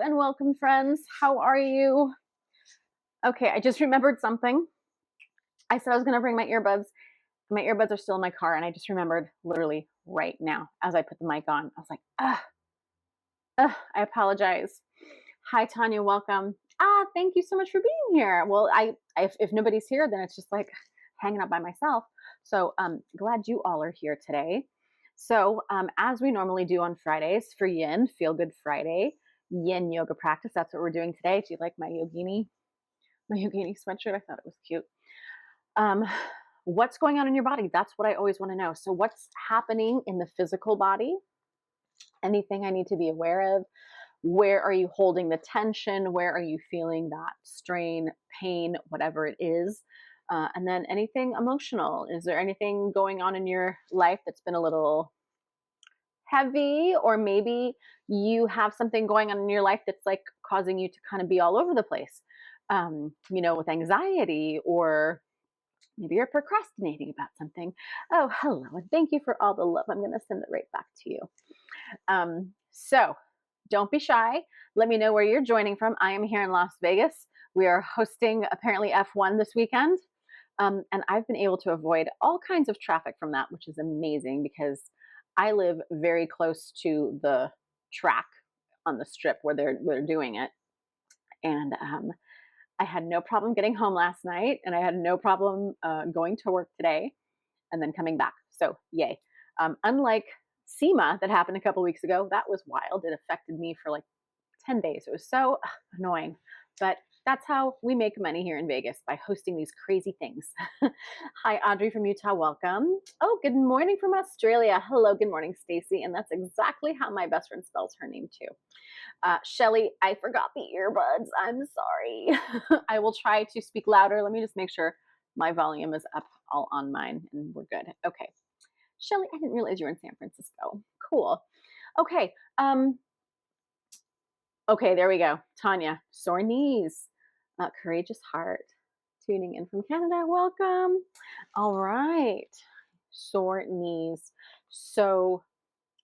and welcome, friends. How are you? Okay, I just remembered something. I said I was going to bring my earbuds. My earbuds are still in my car, and I just remembered literally right now as I put the mic on. I was like, I apologize. Hi, Tanya. Welcome. Thank you so much for being here. Well, if nobody's here, then it's just like hanging out by myself. So glad you all are here today. So as we normally do on Fridays for Yin, Feel Good Friday, Yin Yoga practice. That's what we're doing today. Do you like my yogini sweatshirt? I thought it was cute. What's going on in your body? That's what I always want to know. So what's happening in the physical body? Anything I need to be aware of? Where are you holding the tension? Where are you feeling that strain, pain, whatever it is? And then anything emotional. Is there anything going on in your life that's been a little heavy, or maybe you have something going on in your life that's like causing you to kind of be all over the place, with anxiety, or maybe you're procrastinating about something. Oh, hello, and thank you for all the love. I'm going to send it right back to you. So don't be shy. Let me know where you're joining from. I am here in Las Vegas. We are hosting apparently F1 this weekend. And I've been able to avoid all kinds of traffic from that, which is amazing because I live very close to the track on the strip where they're doing it. And I had no problem getting home last night, and I had no problem going to work today and then coming back. So yay. Unlike SEMA that happened a couple weeks ago, that was wild. It affected me for like 10 days. It was so annoying. But that's how we make money here in Vegas, by hosting these crazy things. Hi, Audrey from Utah. Welcome. Oh, good morning from Australia. Hello, good morning, Stacy. And that's exactly how my best friend spells her name too. Shelly, I forgot the earbuds. I'm sorry. I will try to speak louder. Let me just make sure my volume is up all on mine and we're good. Okay. Shelly, I didn't realize you were in San Francisco. Cool. Okay. Okay, there we go. Tanya, sore knees, courageous heart, tuning in from Canada. Welcome. All right, sore knees. So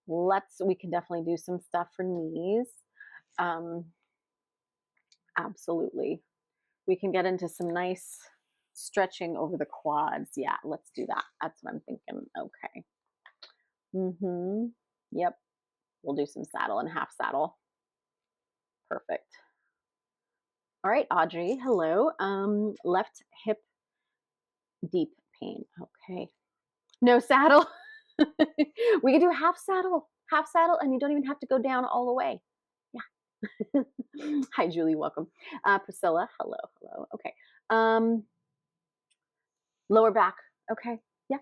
we can definitely do some stuff for knees. Absolutely. We can get into some nice stretching over the quads. Yeah, let's do that. That's what I'm thinking. Okay. Yep. We'll do some saddle and half saddle. Perfect. All right, Audrey, hello. Left hip deep pain. Okay. No saddle. We can do half saddle, and you don't even have to go down all the way. Yeah. Hi, Julie, welcome. Priscilla, hello. Okay. Lower back. Okay. Yeah.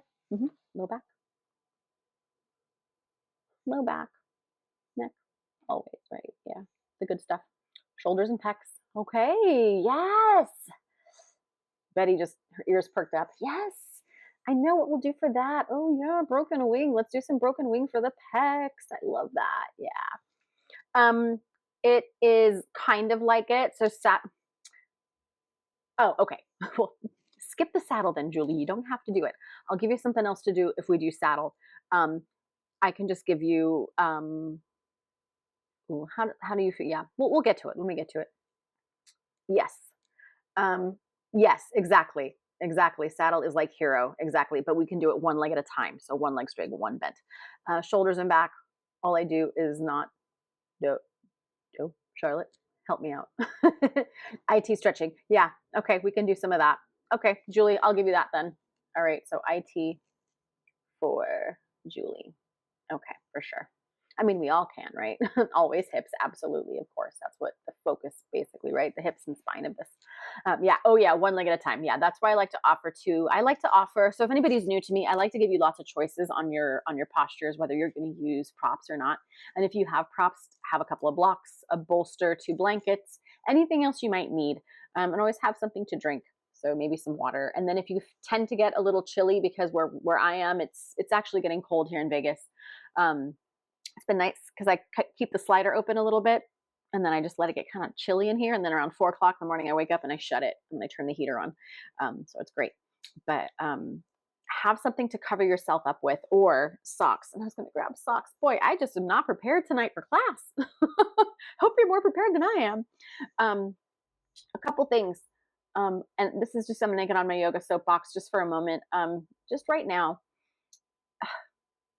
Low back. Low back. Neck. Always, right? Yeah. The good stuff. Shoulders and pecs. Okay. Yes. Betty her ears perked up. Yes. I know what we'll do for that. Oh yeah, broken wing. Let's do some broken wing for the pecs. I love that. Yeah. It is kind of like it. So Oh, okay. Well, skip the saddle then, Julie. You don't have to do it. I'll give you something else to do if we do saddle. I can just give you how do you feel? Yeah, we'll get to it when we get to it. Yes. Yes, exactly. Saddle is like hero, exactly. But we can do it one leg at a time. So one leg straight, one bent. Shoulders and back. All I do is not do. Charlotte, help me out. IT stretching. Yeah. Okay, we can do some of that. Okay, Julie, I'll give you that then. All right. So IT for Julie. Okay, for sure. I mean, we all can, right? Always hips, absolutely, of course. That's what the focus, basically, right? The hips and spine of this. Yeah. Oh, yeah. One leg at a time. Yeah, that's why I like to offer too. I like to offer. So if anybody's new to me, I like to give you lots of choices on your postures, whether you're going to use props or not. And if you have props, have a couple of blocks, a bolster, 2 blankets, anything else you might need, and always have something to drink. So maybe some water. And then if you tend to get a little chilly, because where I am, it's actually getting cold here in Vegas. It's been nice because I keep the slider open a little bit, and then I just let it get kind of chilly in here. And then around 4 o'clock in the morning, I wake up and I shut it and I turn the heater on. So it's great. But have something to cover yourself up with, or socks. And I was going to grab socks. Boy, I just am not prepared tonight for class. Hope you're more prepared than I am. A couple things. And this is just, I'm going to get on my yoga soapbox just for a moment. Just right now,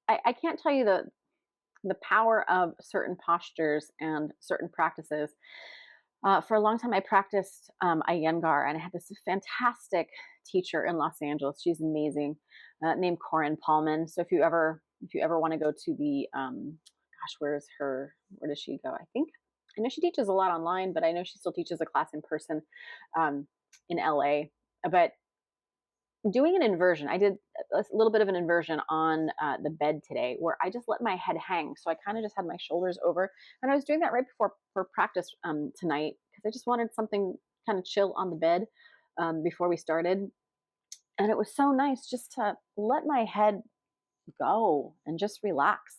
I can't tell you the power of certain postures and certain practices. For a long time, I practiced Iyengar, and I had this fantastic teacher in Los Angeles. She's amazing, named Corinne Paulman. So if you ever want to go to the gosh, where does she go? I know she teaches a lot online, but I know she still teaches a class in person um, in LA. But doing an inversion, I did a little bit of an inversion on the bed today, where I just let my head hang. So I kind of just had my shoulders over, and I was doing that right before for practice tonight, because I just wanted something kind of chill on the bed before we started. And it was so nice just to let my head go and just relax.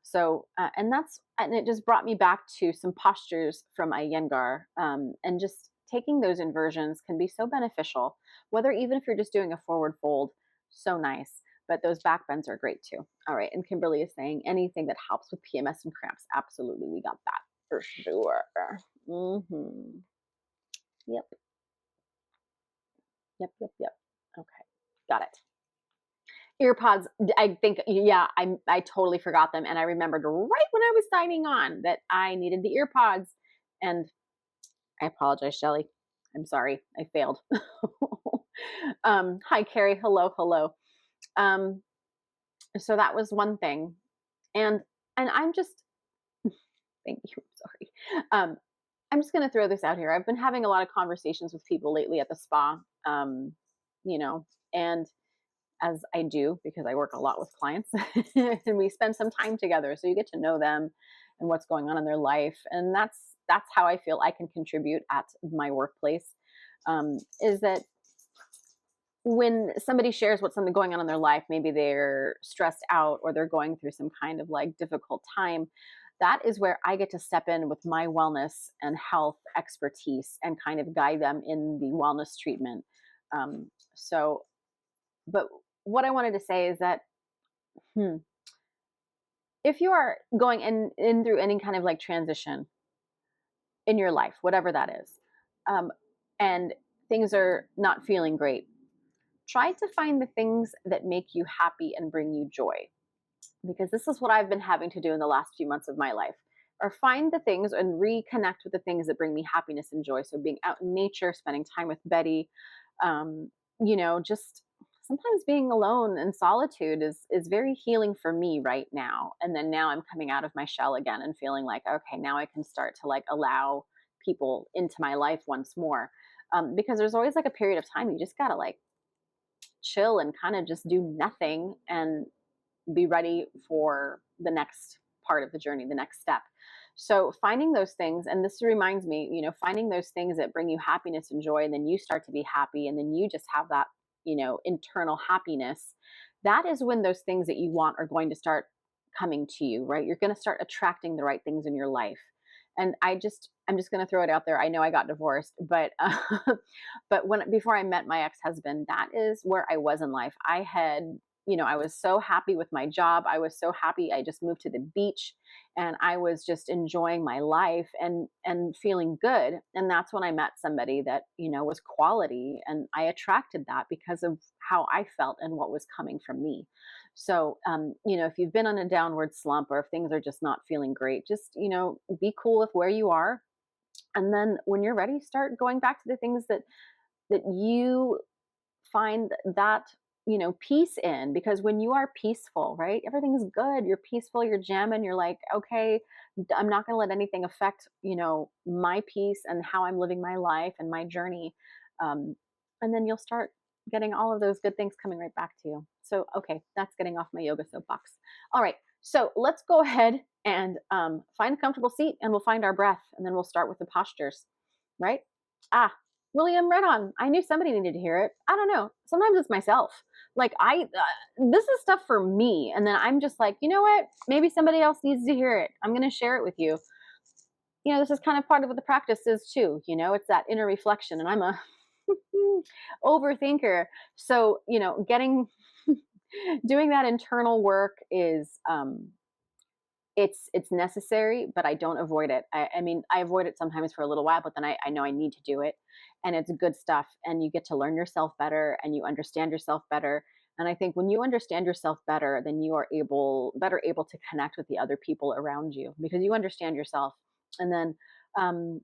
So, and it just brought me back to some postures from Iyengar, and just taking those inversions can be so beneficial, whether even if you're just doing a forward fold, so nice. But those back bends are great too. All right. And Kimberly is saying anything that helps with PMS and cramps. Absolutely. We got that for sure. Mm-hmm. Yep. Yep. Okay. Got it. Earpods, I think, yeah, I totally forgot them. And I remembered right when I was signing on that I needed the earpods. And I apologize, Shelly. I'm sorry. I failed. Hi, Carrie. Hello. Um, so that was one thing. And I'm just, thank you. I'm sorry. I'm just going to throw this out here. I've been having a lot of conversations with people lately at the spa, um, you know, and as I do, because I work a lot with clients and we spend some time together. So you get to know them and what's going on in their life. And that's how I feel I can contribute at my workplace, is that when somebody shares what's something going on in their life, maybe they're stressed out or they're going through some kind of like difficult time, that is where I get to step in with my wellness and health expertise and kind of guide them in the wellness treatment. So, but what I wanted to say is that if you are going in through any kind of like transition in your life, whatever that is, and things are not feeling great, try to find the things that make you happy and bring you joy. Because this is what I've been having to do in the last few months of my life, or find the things and reconnect with the things that bring me happiness and joy. So being out in nature, spending time with Betty, just sometimes being alone in solitude is very healing for me right now. And then now I'm coming out of my shell again and feeling like, okay, now I can start to like allow people into my life once more. Because there's always like a period of time you just gotta like chill and kind of just do nothing and be ready for the next part of the journey, the next step. So finding those things, and this reminds me, finding those things that bring you happiness and joy, and then you start to be happy, and then you just have that, internal happiness. That is when those things that you want are going to start coming to you, right? You're going to start attracting the right things in your life. And I'm just going to throw it out there. I know I got divorced, but but before I met my ex-husband, that is where I was in life. I was so happy with my job. I was so happy. I just moved to the beach and I was just enjoying my life and feeling good. And that's when I met somebody that, was quality, and I attracted that because of how I felt and what was coming from me. So, if you've been on a downward slump or if things are just not feeling great, just, be cool with where you are. And then when you're ready, start going back to the things that you find that peace in. Because when you are peaceful, right, everything's good, you're peaceful, you're jamming, you're like, okay, I'm not going to let anything affect my peace and how I'm living my life and my journey. And then you'll start getting all of those good things coming right back to you. So okay, that's getting off my yoga soapbox. All right, so let's go ahead and find a comfortable seat, and we'll find our breath, and then we'll start with the postures, right? William, right on. I knew somebody needed to hear it. I don't know. Sometimes it's myself. Like this is stuff for me. And then I'm just like, you know what? Maybe somebody else needs to hear it. I'm going to share it with you. This is kind of part of what the practice is too. It's that inner reflection, and I'm a overthinker. So, getting doing that internal work is it's necessary, but I don't avoid it. I mean, I avoid it sometimes for a little while, but then I know I need to do it, and it's good stuff. And you get to learn yourself better, and you understand yourself better. And I think when you understand yourself better, then you are better able to connect with the other people around you because you understand yourself. And then, um,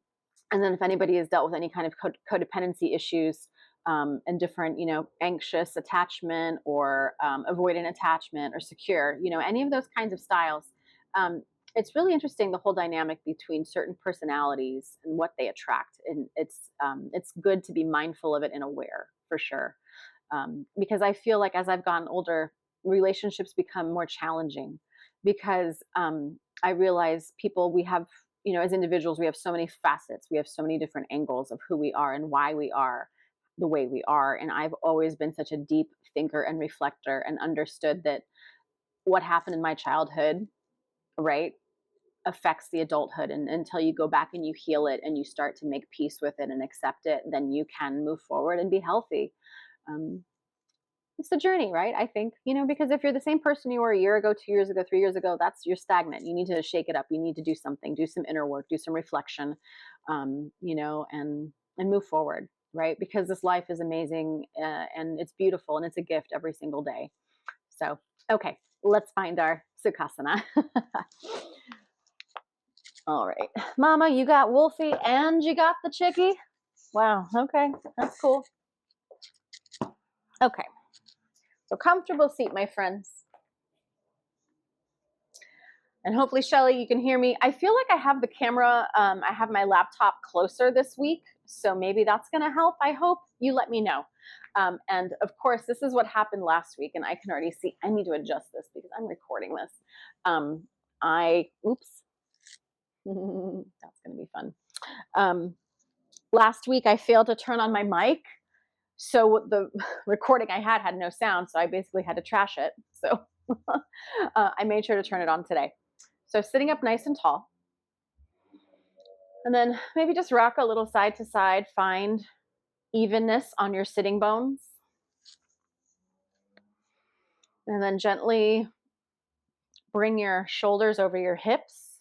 and then if anybody has dealt with any kind of codependency issues, and different, anxious attachment or avoidant attachment or secure, any of those kinds of styles, um, it's really interesting the whole dynamic between certain personalities and what they attract, and it's good to be mindful of it and aware for sure, because I feel like as I've gotten older, relationships become more challenging because I realize people we have, as individuals, we have so many facets, we have so many different angles of who we are and why we are the way we are. And I've always been such a deep thinker and reflector and understood that what happened in my childhood, right, affects the adulthood. And until you go back and you heal it and you start to make peace with it and accept it, then you can move forward and be healthy. Um, it's a journey, right? I think, because if you're the same person you were a year ago, 2 years ago, 3 years ago, you're stagnant. You need to shake it up. You need to do something, do some inner work, do some reflection, and move forward, right? Because this life is amazing, and it's beautiful and it's a gift every single day. So, okay, let's find our Sukhasana. All right, Mama, you got Wolfie and you got the chickie. Wow. Okay, that's cool. Okay, so comfortable seat, my friends. And hopefully, Shelly, you can hear me. I feel like I have the camera, I have my laptop closer this week, so maybe that's going to help. I hope you let me know. And of course, this is what happened last week, and I can already see I need to adjust this because I'm recording this. Oops, that's going to be fun. Last week, I failed to turn on my mic. So the recording I had no sound, so I basically had to trash it. So I made sure to turn it on today. So sitting up nice and tall. And then maybe just rock a little side to side. Find evenness on your sitting bones. And then gently bring your shoulders over your hips.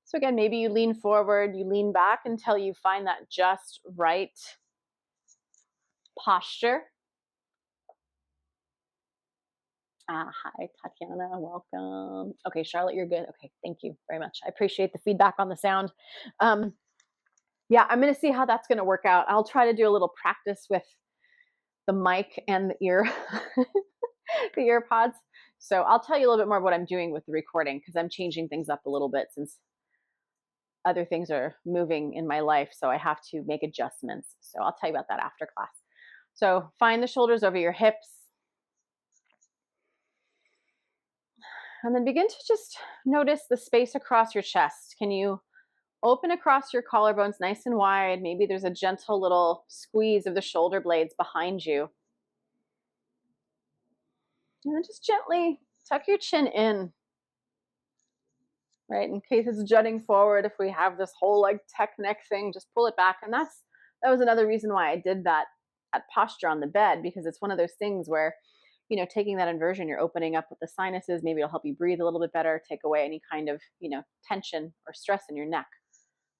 So again, maybe you lean forward, you lean back until you find that just right posture. Hi, Tatiana, welcome. Okay, Charlotte, you're good. Okay, thank you very much. I appreciate the feedback on the sound. Yeah, I'm going to see how that's going to work out. I'll try to do a little practice with the mic and the ear, the ear pods. So I'll tell you a little bit more of what I'm doing with the recording because I'm changing things up a little bit since other things are moving in my life. So I have to make adjustments. So I'll tell you about that after class. So find the shoulders over your hips. And then begin to just notice the space across your chest. Can you open across your collarbones nice and wide? Maybe there's a gentle little squeeze of the shoulder blades behind you. And then just gently tuck your chin in, right? In case it's jutting forward, if we have this whole like tech neck thing, just pull it back. And that was another reason why I did that posture on the bed, because it's one of those things where, taking that inversion, you're opening up with the sinuses. Maybe it'll help you breathe a little bit better, take away any kind of, tension or stress in your neck.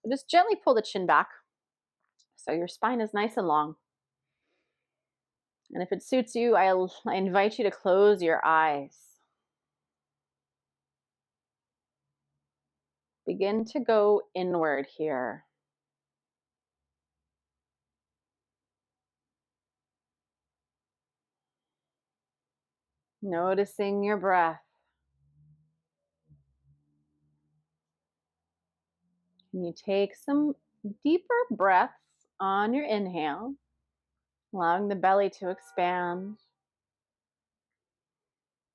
But just gently pull the chin back so your spine is nice and long. And if it suits you, I invite you to close your eyes. Begin to go inward here. Noticing your breath. Can you take some deeper breaths on your inhale, allowing the belly to expand?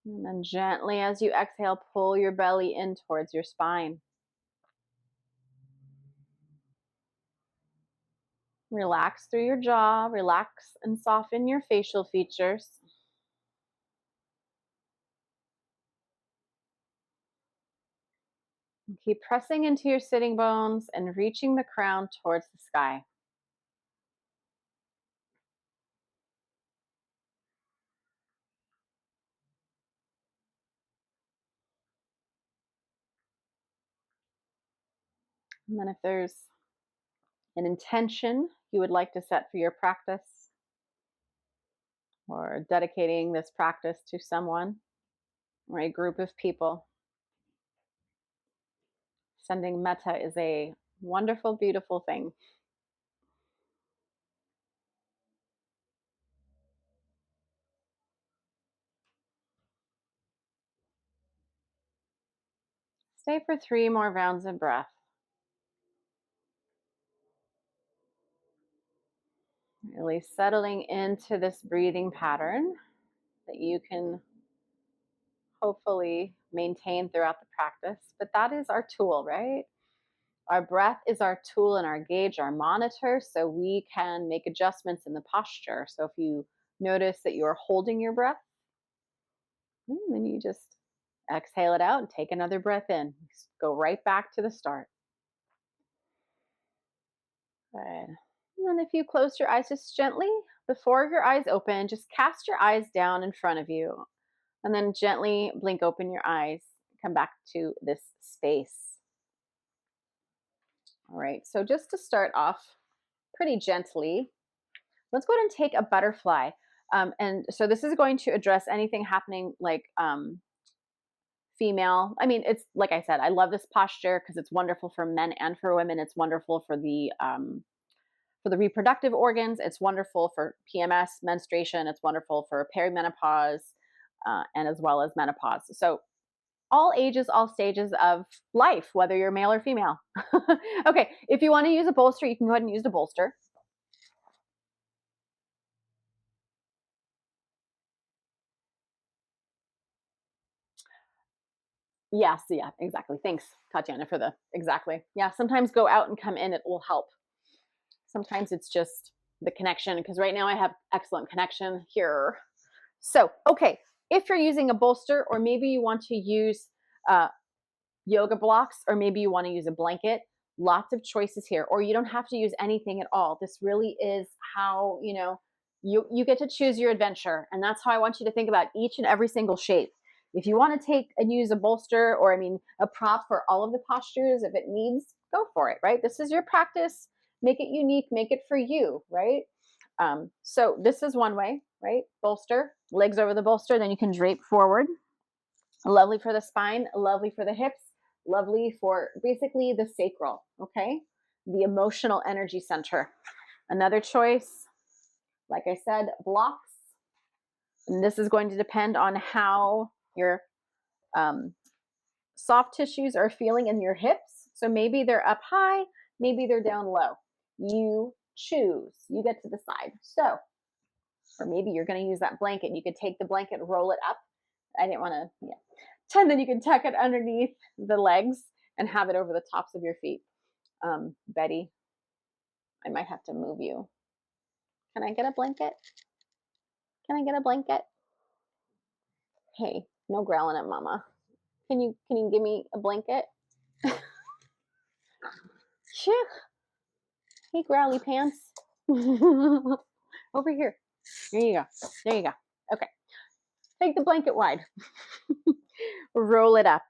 And then gently, as you exhale, pull your belly in towards your spine. Relax through your jaw, relax and soften your facial features. And keep pressing into your sitting bones and reaching the crown towards the sky. And then if there's an intention you would like to set for your practice, or dedicating this practice to someone or a group of people, sending metta is a wonderful, beautiful thing. Stay for 3 more rounds of breath. Really settling into this breathing pattern that you can hopefully maintain throughout the practice. But that is our tool, right? Our breath is our tool and our gauge, our monitor, so we can make adjustments in the posture. So if you notice that you're holding your breath, then you just exhale it out and take another breath in. Go right back to the start. Good. And then if you close your eyes just gently, before your eyes open, just cast your eyes down in front of you and then gently blink open your eyes. Come back to this space. All right, so just to start off pretty gently, let's go ahead and take a butterfly. And so this is going to address anything happening like female. I mean, it's like I said, I love this posture because it's wonderful for men and for women. It's wonderful for the reproductive organs. It's wonderful for PMS, menstruation. It's wonderful for perimenopause, and as well as menopause. So all ages, all stages of life, whether you're male or female. Okay, if you want to use a bolster, you can go ahead and use a bolster. Yes, yeah, exactly. Thanks, Tatiana, for the exactly. Yeah, sometimes go out and come in, it will help. Sometimes it's just the connection, because right now I have excellent connection here. So, okay, if you're using a bolster, or maybe you want to use yoga blocks, or maybe you want to use a blanket, lots of choices here. Or you don't have to use anything at all. This really is how, you get to choose your adventure. And that's how I want you to think about each and every single shape. If you want to take and use a bolster, or a prop for all of the postures, if it needs, go for it, right? This is your practice. Make it unique, make it for you, right? So this is one way, right? Bolster, legs over the bolster, then you can drape forward. Lovely for the spine, lovely for the hips, lovely for basically the sacral, okay? The emotional energy center. Another choice, like I said, blocks. And this is going to depend on how your soft tissues are feeling in your hips. So maybe they're up high, maybe they're down low. You choose, you get to decide. So, or maybe you're going to use that blanket. You could take the blanket, roll it up. I didn't want to, yeah. And then you can tuck it underneath the legs and have it over the tops of your feet. Betty, I might have to move you. Can I get a blanket? Can I get a blanket? Hey, no growling at mama. Can you give me a blanket? Sure. Hey, growly pants. Over here. There you go. There you go. Okay. Take the blanket wide. Roll it up.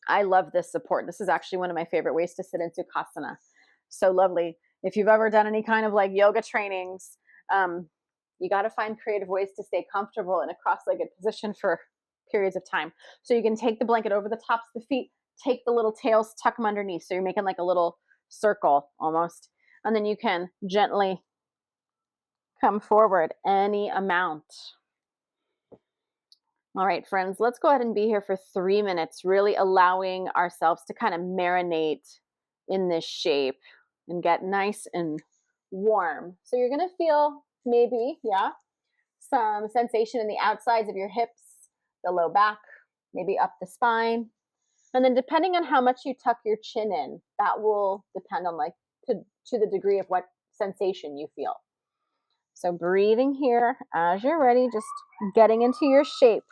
I love this support. This is actually one of my favorite ways to sit in Sukhasana. So lovely. If you've ever done any kind of like yoga trainings, you got to find creative ways to stay comfortable in a cross-legged position for periods of time. So you can take the blanket over the tops of the feet, take the little tails, tuck them underneath. So you're making like a little circle almost. And then you can gently come forward any amount. All right, friends, let's go ahead and be here for 3 minutes, really allowing ourselves to kind of marinate in this shape and get nice and warm. So you're going to feel maybe, yeah, some sensation in the outsides of your hips, the low back, maybe up the spine. And then depending on how much you tuck your chin in, that will depend on like to the degree of what sensation you feel. So breathing here as you're ready, just getting into your shape.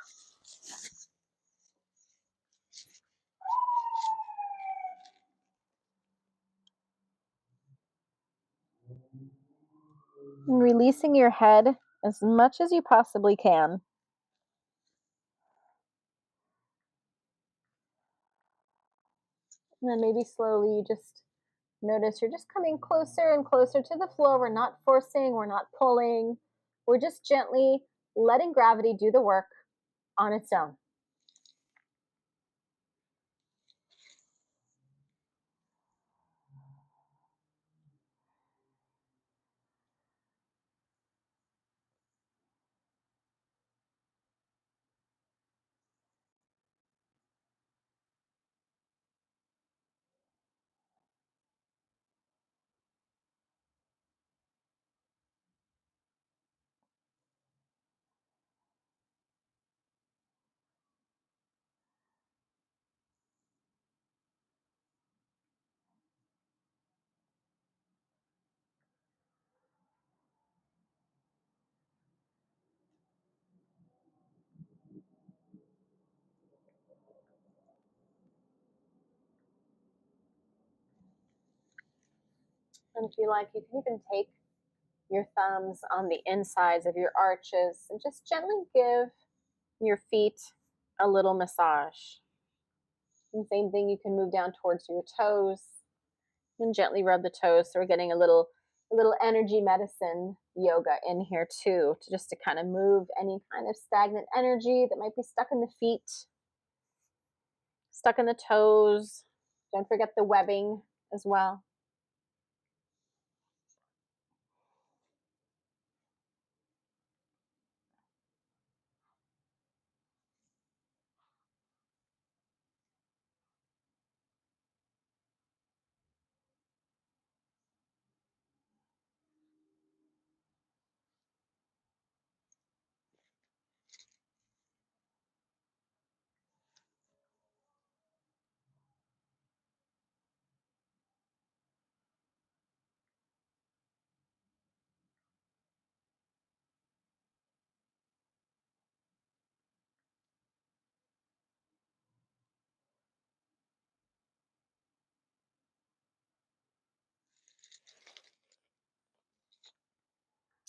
And releasing your head as much as you possibly can. And then maybe slowly you just notice you're just coming closer and closer to the floor. We're not forcing, we're not pulling. We're just gently letting gravity do the work on its own. And if you like, you can even take your thumbs on the insides of your arches and just gently give your feet a little massage. And same thing, you can move down towards your toes and gently rub the toes. So we're getting a little energy medicine yoga in here too, to just to kind of move any kind of stagnant energy that might be stuck in the feet, stuck in the toes. Don't forget the webbing as well.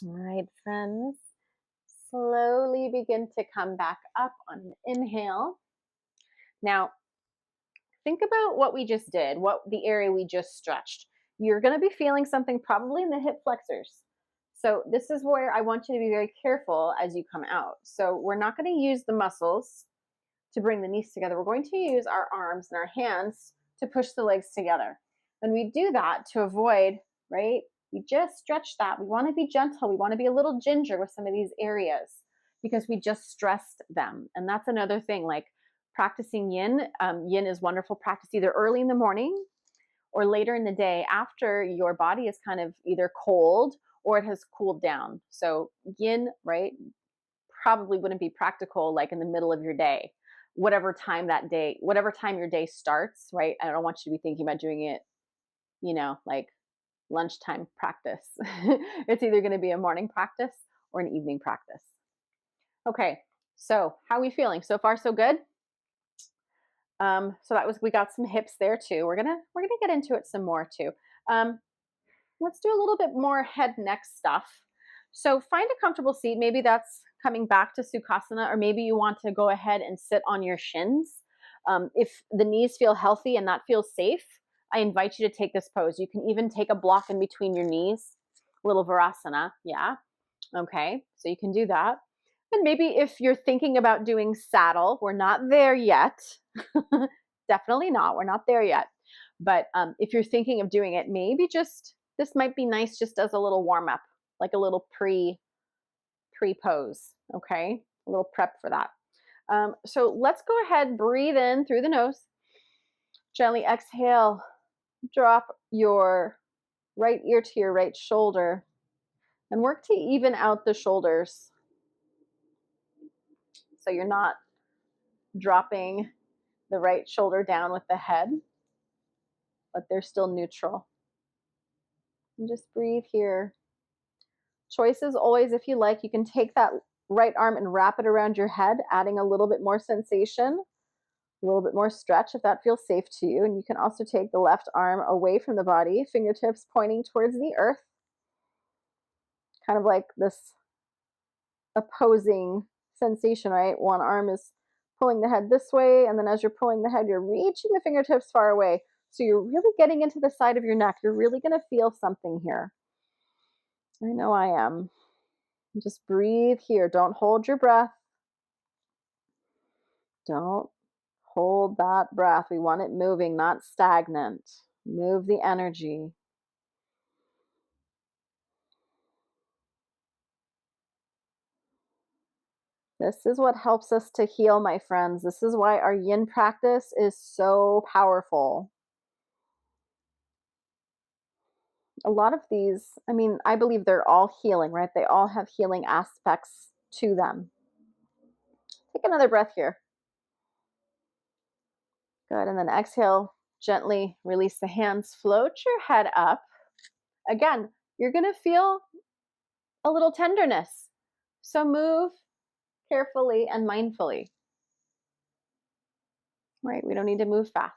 All right, friends. Slowly begin to come back up on an inhale. Now, think about what we just did, what the area we just stretched. You're going to be feeling something probably in the hip flexors. So this is where I want you to be very careful as you come out. So we're not going to use the muscles to bring the knees together. We're going to use our arms and our hands to push the legs together. And we do that to avoid, right? We just stretch that. We want to be gentle. We want to be a little ginger with some of these areas because we just stressed them. And that's another thing, like practicing yin. Yin is wonderful practice either early in the morning or later in the day after your body is kind of either cold or it has cooled down. So yin, right, probably wouldn't be practical like in the middle of your day, whatever time your day starts, right? I don't want you to be thinking about doing it, like lunchtime practice. It's either going to be a morning practice or an evening practice. Okay, so how are we feeling? So far, so good. So we got some hips there too. We're gonna get into it some more too. Let's do a little bit more head neck stuff. So find a comfortable seat. Maybe that's coming back to Sukhasana, or maybe you want to go ahead and sit on your shins. If the knees feel healthy and that feels safe, I invite you to take this pose. You can even take a block in between your knees, a little Virasana. Yeah. Okay. So you can do that. And maybe if you're thinking about doing saddle, we're not there yet. Definitely not. We're not there yet. But if you're thinking of doing it, maybe this might be nice just as a little warm up, like a little pre pose. Okay, a little prep for that. So let's go ahead, breathe in through the nose, gently exhale, drop your right ear to your right shoulder, and work to even out the shoulders. So you're not dropping the right shoulder down with the head, but they're still neutral. And just breathe here. Choices always, if you like, you can take that right arm and wrap it around your head, adding a little bit more sensation, a little bit more stretch if that feels safe to you. And you can also take the left arm away from the body, fingertips pointing towards the earth, kind of like this opposing sensation, right? One arm is pulling the head this way, and then as you're pulling the head, you're reaching the fingertips far away. So you're really getting into the side of your neck. You're really going to feel something here. I know I am. Just breathe here. Don't hold your breath. Don't hold that breath. We want it moving, not stagnant. Move the energy. This is what helps us to heal, my friends. This is why our yin practice is so powerful. A lot of these, I mean, I believe they're all healing, right? They all have healing aspects to them. Take another breath here. Good. And then exhale, gently release the hands, float your head up. Again, you're going to feel a little tenderness. So move carefully and mindfully. Right? We don't need to move fast.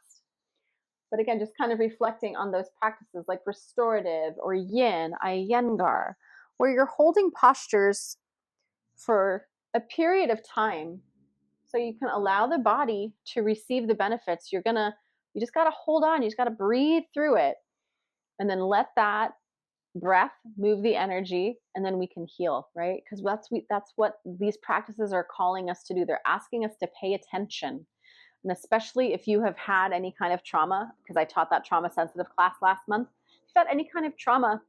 But again, just kind of reflecting on those practices like restorative or yin, Iyengar, where you're holding postures for a period of time so you can allow the body to receive the benefits. You just got to hold on. You just got to breathe through it and then let that breath move the energy, and then we can heal, right? Because that's what these practices are calling us to do. They're asking us to pay attention. And especially if you have had any kind of trauma, because I taught that trauma sensitive class last month, if you've had any kind of trauma,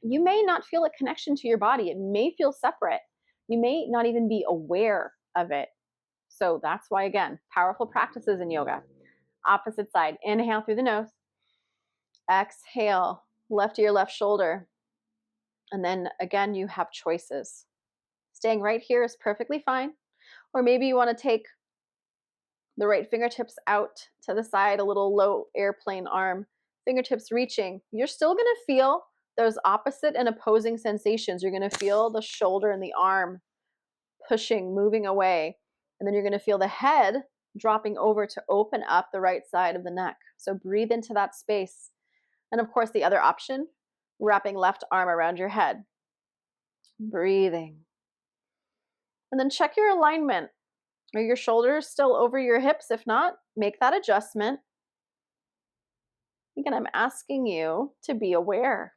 you may not feel a connection to your body. It may feel separate. You may not even be aware of it. So that's why, again, powerful practices in yoga. Opposite side, inhale through the nose, exhale, left ear, left shoulder. And then again, you have choices. Staying right here is perfectly fine. Or maybe you want to take the right fingertips out to the side, a little low airplane arm, fingertips reaching. You're still going to feel those opposite and opposing sensations. You're going to feel the shoulder and the arm pushing, moving away. And then you're going to feel the head dropping over to open up the right side of the neck. So breathe into that space. And of course, the other option, wrapping left arm around your head. Breathing. And then check your alignment. Are your shoulders still over your hips? If not, make that adjustment. Again, I'm asking you to be aware.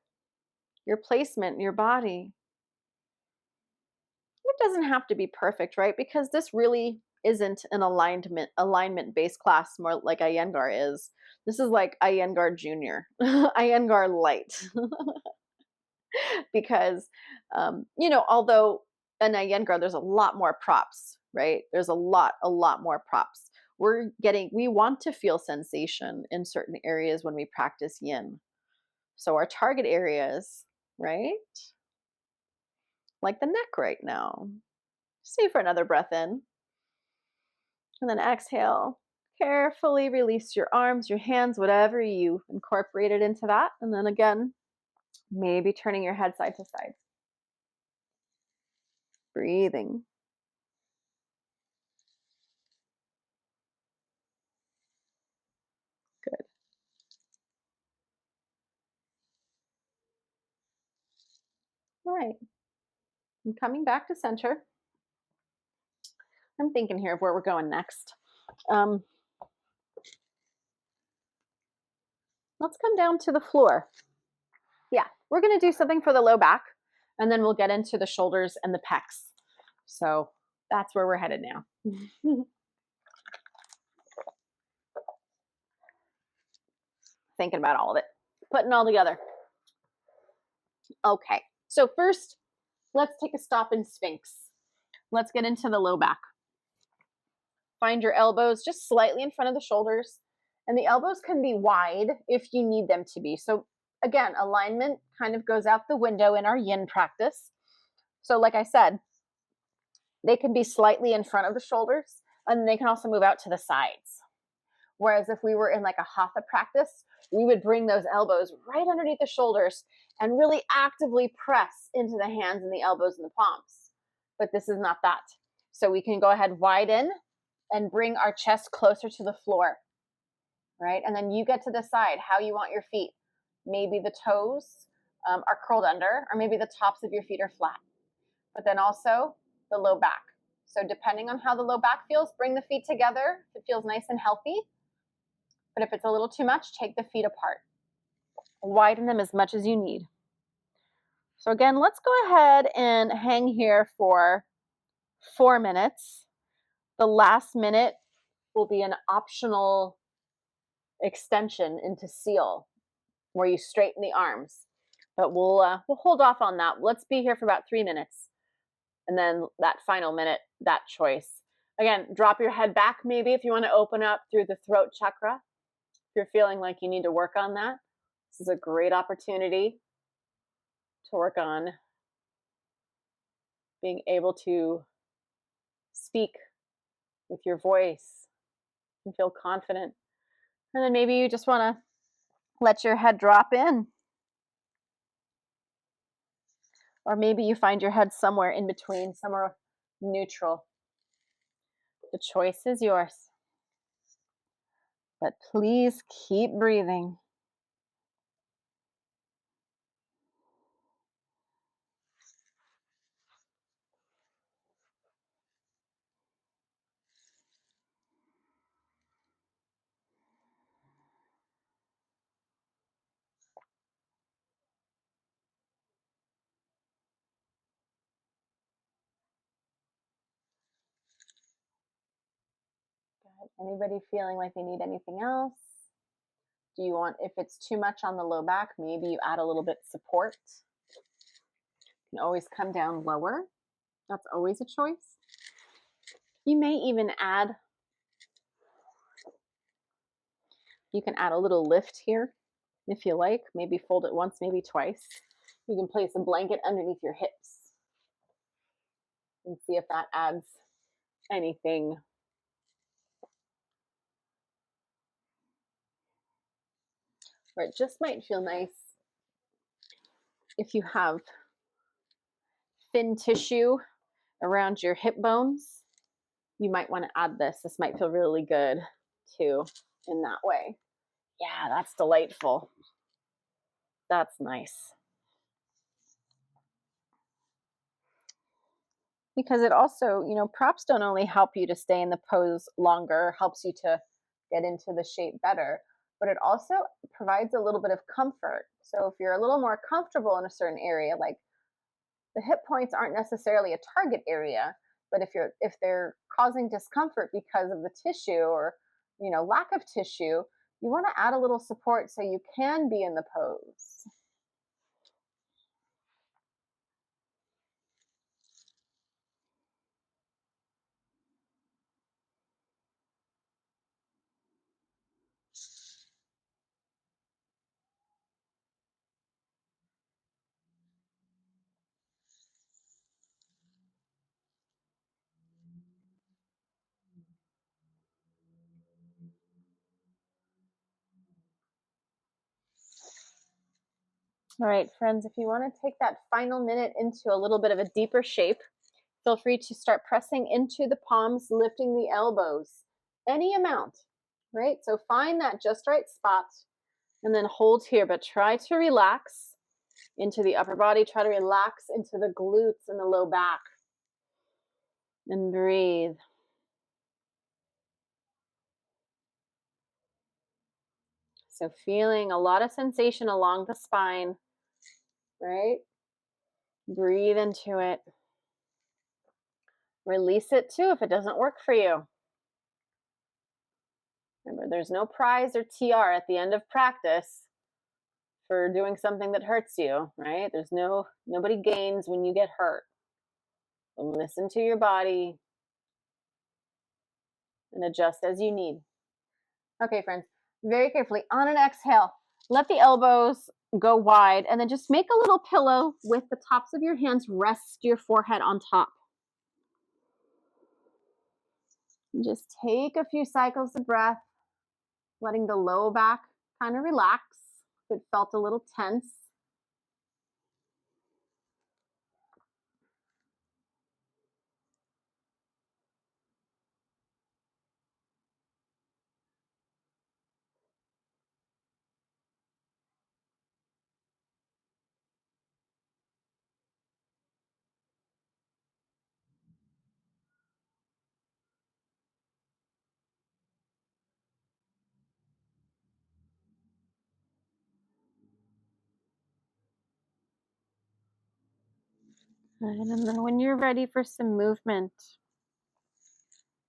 Your placement in your body. It doesn't have to be perfect, right? Because this really isn't an alignment-based class, more like Iyengar is. This is like Iyengar Junior, Iyengar Light. Because, although in Iyengar, there's a lot more props, right? There's a lot more props. We want to feel sensation in certain areas when we practice yin. So our target areas, right? Like the neck right now. Stay for another breath in. And then exhale. Carefully release your arms, your hands, whatever you incorporated into that. And then again, maybe turning your head side to side. Breathing. Good. All right. And coming back to center. I'm thinking here of where we're going next. Let's come down to the floor. Yeah, we're going to do something for the low back, and then we'll get into the shoulders and the pecs. So that's where we're headed now. Thinking about all of it, putting it all together. Okay, so first, let's take a stop in Sphinx. Let's get into the low back. Find your elbows just slightly in front of the shoulders, and the elbows can be wide if you need them to be. So again, alignment kind of goes out the window in our yin practice. So like I said, they can be slightly in front of the shoulders, and they can also move out to the sides. Whereas if we were in like a hatha practice, we would bring those elbows right underneath the shoulders and really actively press into the hands and the elbows and the palms. But this is not that. So we can go ahead, widen, and bring our chest closer to the floor, right? And then you get to decide how you want your feet. Maybe the toes are curled under, or maybe the tops of your feet are flat. But then also the low back. So depending on how the low back feels, bring the feet together if it feels nice and healthy. But if it's a little too much, take the feet apart. Widen them as much as you need. So again, let's go ahead and hang here for 4 minutes. The last minute will be an optional extension into seal where you straighten the arms. But we'll hold off on that. Let's be here for about 3 minutes. And then that final minute, that choice. Again, drop your head back maybe if you want to open up through the throat chakra. If you're feeling like you need to work on that, this is a great opportunity to work on being able to speak with your voice and feel confident. And then maybe you just want to let your head drop in. Or maybe you find your head somewhere in between, somewhere neutral. The choice is yours. But please keep breathing. Anybody feeling like they need anything else? Do you want, if it's too much on the low back, maybe you add a little bit support. You can always come down lower. That's always a choice. You may even add, you can add a little lift here if you like. Maybe fold it once, maybe twice. You can place a blanket underneath your hips and see if that adds anything. Or it just might feel nice if you have thin tissue around your hip bones. You might want to add this. This might feel really good too in that way. Yeah, that's delightful. That's nice. Because it also, props don't only help you to stay in the pose longer, helps you to get into the shape better, but it also provides a little bit of comfort. So if you're a little more comfortable in a certain area, like the hip points aren't necessarily a target area, but if they're causing discomfort because of the tissue or lack of tissue, you want to add a little support so you can be in the pose. All right, friends, if you want to take that final minute into a little bit of a deeper shape, feel free to start pressing into the palms, lifting the elbows, any amount, right? So find that just right spot and then hold here, but try to relax into the upper body. Try to relax into the glutes and the low back. And breathe. So feeling a lot of sensation along the spine, right? Breathe into it. Release it too if it doesn't work for you. Remember, there's no prize or TR at the end of practice for doing something that hurts you, right? Nobody gains when you get hurt. So listen to your body and adjust as you need. Okay, friends, very carefully on an exhale, let the elbows go wide and then just make a little pillow with the tops of your hands, rest your forehead on top. And just take a few cycles of breath, letting the low back kind of relax. If it felt a little tense. And then when you're ready for some movement,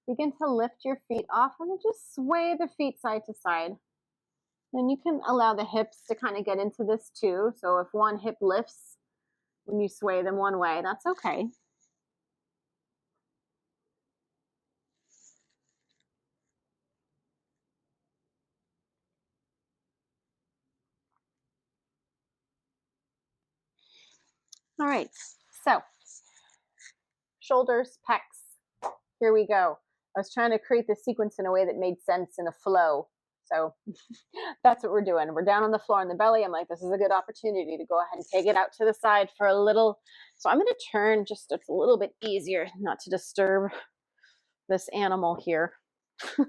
begin to lift your feet off and then just sway the feet side to side. Then you can allow the hips to kind of get into this too. So if one hip lifts when you sway them one way, that's okay. All right, so shoulders, pecs, here we go. I was trying to create the sequence in a way that made sense in a flow. So that's what we're doing. We're down on the floor in the belly. I'm like, this is a good opportunity to go ahead and take it out to the side for a little. So I'm going to turn just it's a little bit easier not to disturb this animal here. All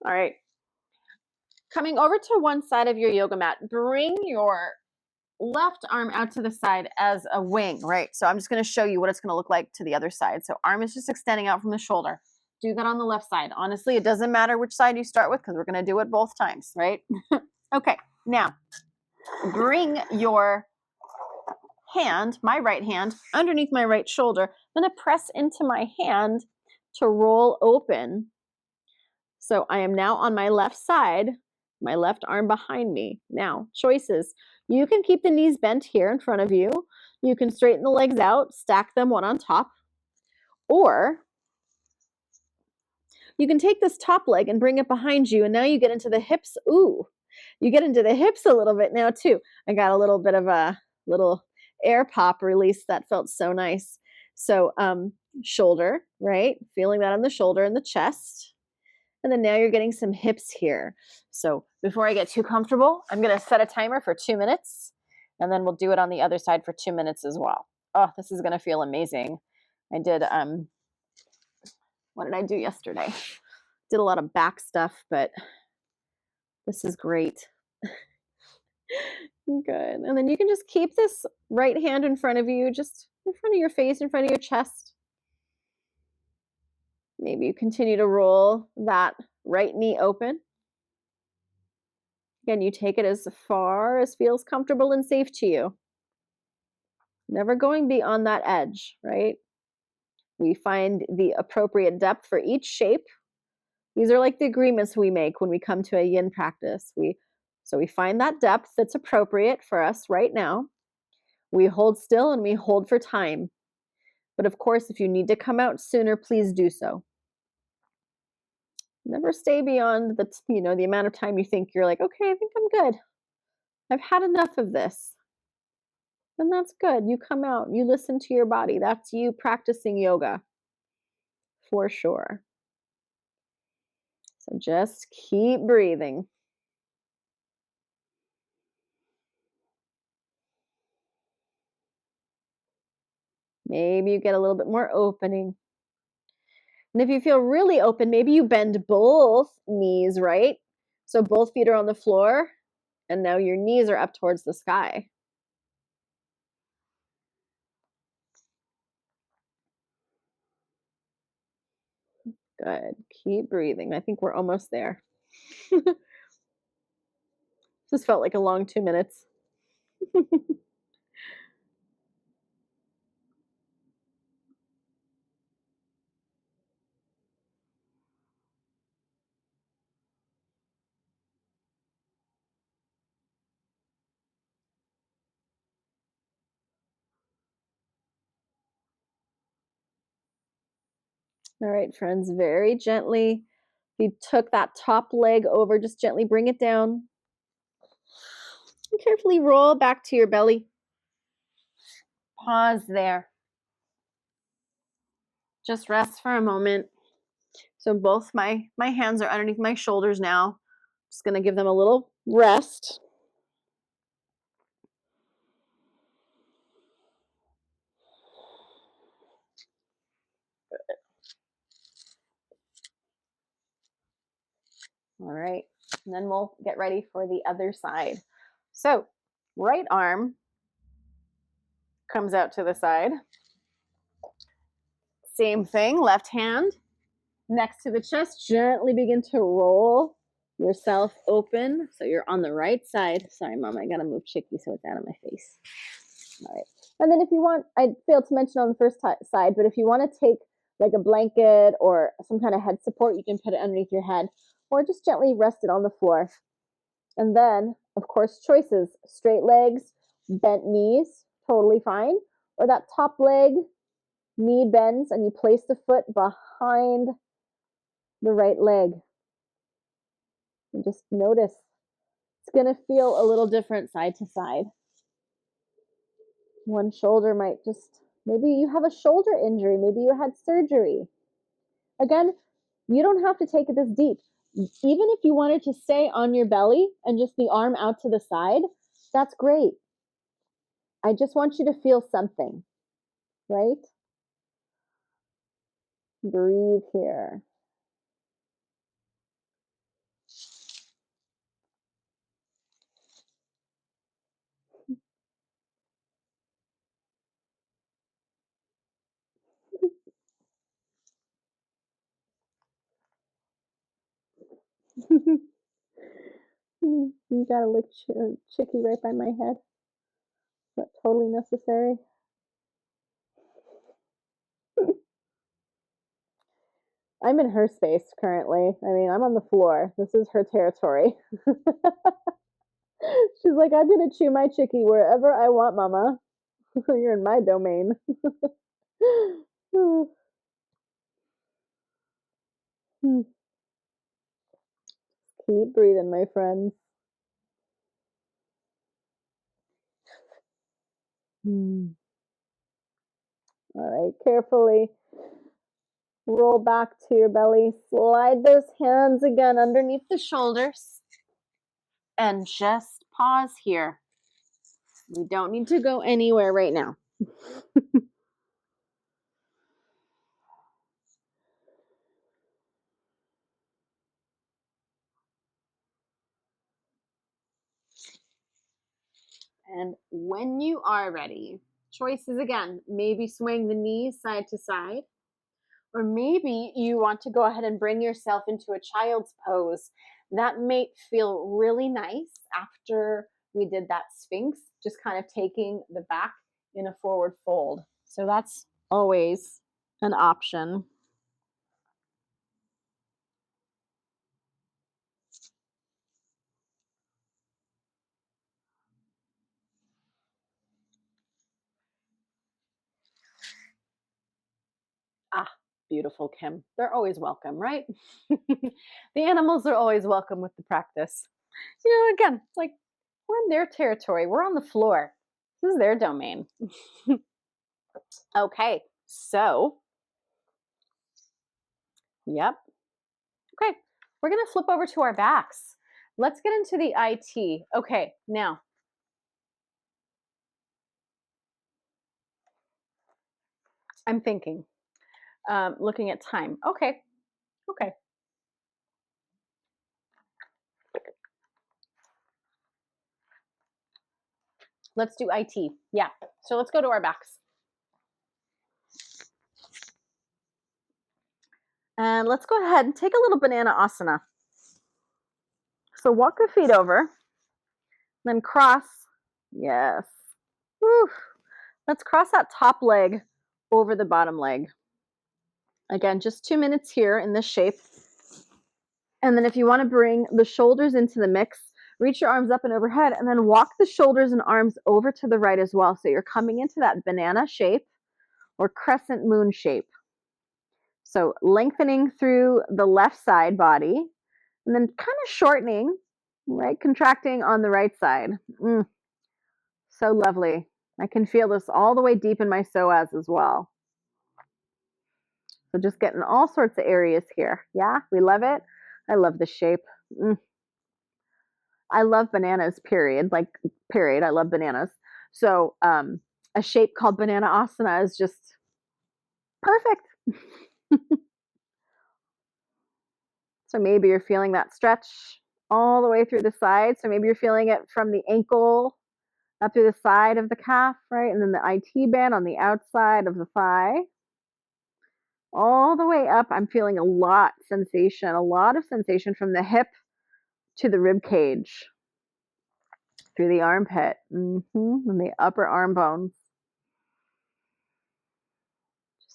right. Coming over to one side of your yoga mat, bring your left arm out to the side as a wing, right? So I'm just going to show you what it's going to look like to the other side. So arm is just extending out from the shoulder. Do that on the left side. Honestly, it doesn't matter which side you start with because we're going to do it both times, right? Okay, now bring your hand, my right hand, underneath my right shoulder. I'm going to press into my hand to roll open. So I am now on my left side, my left arm behind me. Now, choices. You can keep the knees bent here in front of you. You can straighten the legs out, stack them one on top. Or you can take this top leg and bring it behind you, and now you get into the hips. Ooh, you get into the hips a little bit now too. I got a little bit of a little air pop release that felt so nice. So shoulder, right? Feeling that on the shoulder and the chest. And then now you're getting some hips here. So before I get too comfortable, I'm going to set a timer for 2 minutes, and then we'll do it on the other side for 2 minutes as well. Oh, this is going to feel amazing. I did, what did I do yesterday? Did a lot of back stuff, but this is great. Good. And then you can just keep this right hand in front of you, just in front of your face, in front of your chest. Maybe you continue to roll that right knee open. Again, you take it as far as feels comfortable and safe to you. Never going beyond that edge, right? We find the appropriate depth for each shape. These are like the agreements we make when we come to a yin practice. So we find that depth that's appropriate for us right now. We hold still and we hold for time. But of course, if you need to come out sooner, please do so. Never stay beyond the amount of time you think you're like, okay, I think I'm good. I've had enough of this. And that's good. You come out, you listen to your body. That's you practicing yoga for sure. So just keep breathing. Maybe you get a little bit more opening. And if you feel really open, maybe you bend both knees, right? So both feet are on the floor, and now your knees are up towards the sky. Good. Keep breathing. I think we're almost there. This felt like a long 2 minutes. All right, friends, very gently. If you took that top leg over, just gently bring it down. And carefully roll back to your belly. Pause there. Just rest for a moment. So both my hands are underneath my shoulders now. Just going to give them a little rest. All right, and then we'll get ready for the other side. So right arm comes out to the side. Same thing, left hand next to the chest. Gently begin to roll yourself open. So you're on the right side. Sorry, Mom, I gotta move Chicky so it's out of my face. All right. And then if you want, I failed to mention on the first side, but if you want to take like a blanket or some kind of head support, you can put it underneath your head or just gently rest it on the floor. And then, of course, choices: straight legs, bent knees, totally fine. Or that top leg, knee bends, and you place the foot behind the right leg. And just notice. It's going to feel a little different side to side. One shoulder might just, maybe you have a shoulder injury, maybe you had surgery. Again, you don't have to take it this deep. Even if you wanted to stay on your belly and just the arm out to the side, that's great. I just want you to feel something, right? Breathe here. You got a lick Chicky right by my head. Is that totally necessary? I'm in her space currently. I mean, I'm on the floor. This is her territory. She's like, I'm gonna chew my Chicky wherever I want, Mama. You're in my domain. Keep breathing, my friends. All right, carefully roll back to your belly. Slide those hands again underneath the shoulders. And just pause here. We don't need to go anywhere right now. And when you are ready, choices again. Maybe swing the knees side to side. Or maybe you want to go ahead and bring yourself into a child's pose. That may feel really nice after we did that Sphinx, just kind of taking the back in a forward fold. So that's always an option. Ah, beautiful, Kim. They're always welcome, right? The animals are always welcome with the practice. Again, like we're in their territory. We're on the floor. This is their domain. Okay, so, yep. Okay, we're going to flip over to our backs. Let's get into the IT. Okay, now, I'm thinking, looking at time. Okay. Let's do IT. Yeah, so let's go to our backs. And let's go ahead and take a little banana asana. So walk your feet over, then cross. Yes. Woo. Let's cross that top leg over the bottom leg. Again, just 2 minutes here in this shape. And then if you want to bring the shoulders into the mix, reach your arms up and overhead, and then walk the shoulders and arms over to the right as well. So you're coming into that banana shape or crescent moon shape. So lengthening through the left side body, and then kind of shortening, right? Contracting on the right side. So lovely. I can feel this all the way deep in my psoas as well. So just getting all sorts of areas here. Yeah, we love it. I love the shape. I love bananas, period. Like, period. I love bananas. So a shape called banana asana is just perfect. So maybe you're feeling that stretch all the way through the side. So maybe you're feeling it from the ankle up through the side of the calf, right? And then the IT band on the outside of the thigh. All the way up, I'm feeling a lot of sensation from the hip to the rib cage, through the armpit, and the upper arm bones.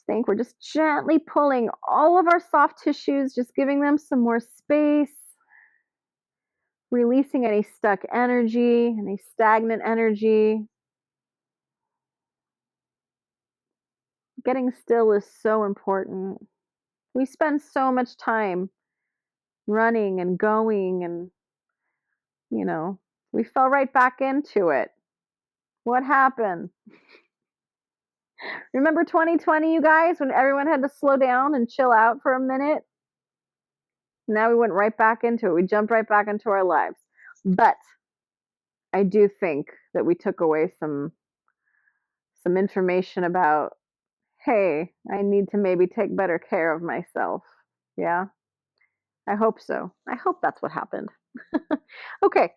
think we're just gently pulling all of our soft tissues, just giving them some more space, releasing any stuck energy, any stagnant energy. Getting still is so important. We spend so much time running and going, and, we fell right back into it. What happened? Remember 2020, you guys, when everyone had to slow down and chill out for a minute? Now we went right back into it. We jumped right back into our lives. But I do think that we took away some information about, hey, I need to maybe take better care of myself. Yeah? I hope so. I hope that's what happened. Okay.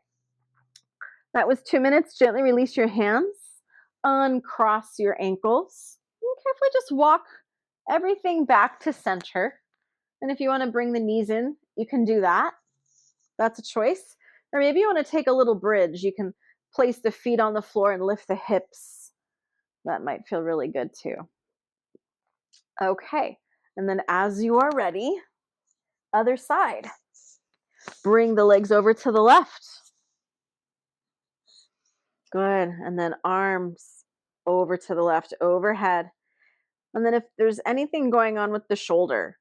That was 2 minutes. Gently release your hands. Uncross your ankles. And carefully just walk everything back to center. And if you want to bring the knees in, you can do that. That's a choice. Or maybe you want to take a little bridge. You can place the feet on the floor and lift the hips. That might feel really good too. Okay. And then as you are ready, other side. Bring the legs over to the left. Good. And then arms over to the left, overhead. And then if there's anything going on with the shoulder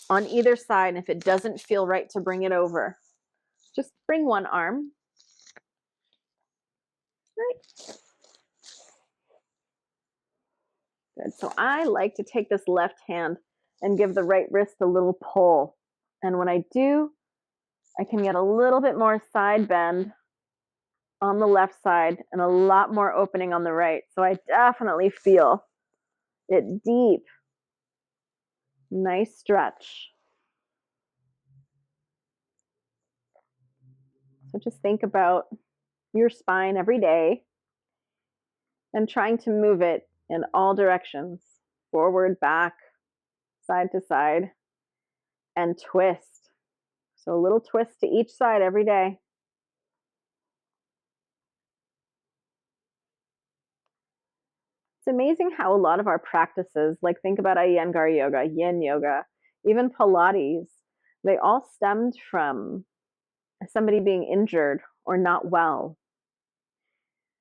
on either side, and if it doesn't feel right to bring it over, just bring one arm. Right. Good. So I like to take this left hand and give the right wrist a little pull. And when I do, I can get a little bit more side bend on the left side and a lot more opening on the right. So I definitely feel it deep. Nice stretch. So just think about your spine every day and trying to move it in all directions, forward, back, side to side, and twist. So a little twist to each side every day. It's amazing how a lot of our practices, like think about Iyengar yoga, Yin yoga, even Pilates, they all stemmed from somebody being injured or not well.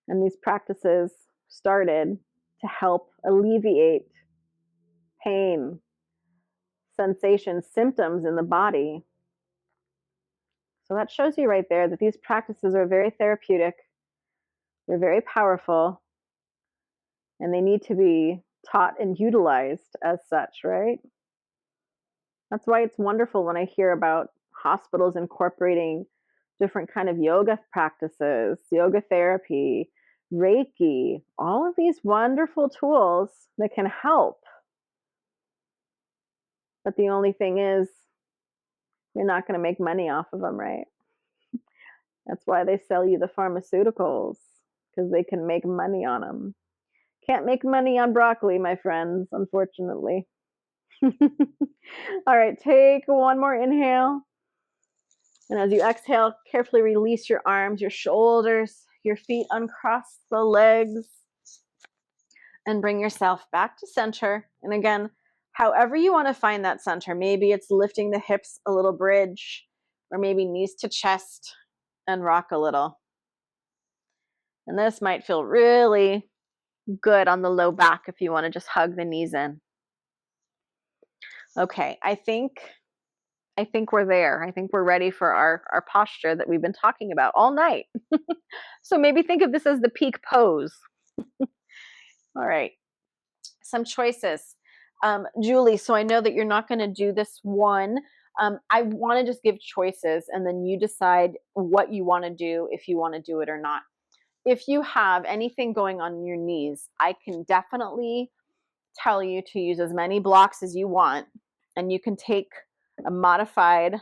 And these practices started to help alleviate pain, sensations, symptoms in the body. So that shows you right there that these practices are very therapeutic, they're very powerful, and they need to be taught and utilized as such, right? That's why it's wonderful when I hear about hospitals incorporating different kind of yoga practices, yoga therapy, Reiki, all of these wonderful tools that can help. But the only thing is, you're not going to make money off of them, right? That's why they sell you the pharmaceuticals, because they can make money on them. Can't make money on broccoli, my friends, unfortunately. All right, take one more inhale. And as you exhale, carefully release your arms, your shoulders, your feet, uncross the legs, and bring yourself back to center. And again, however you want to find that center, maybe it's lifting the hips a little bridge, or maybe knees to chest and rock a little. And this might feel really good on the low back if you want to just hug the knees in. Okay, I think we're there. I think we're ready for our posture that we've been talking about all night. So maybe think of this as the peak pose. All right, some choices. Julie, so I know that you're not going to do this one. I want to just give choices and then you decide what you want to do, if you want to do it or not. If you have anything going on in your knees, I can definitely tell you to use as many blocks as you want. And you can take a modified,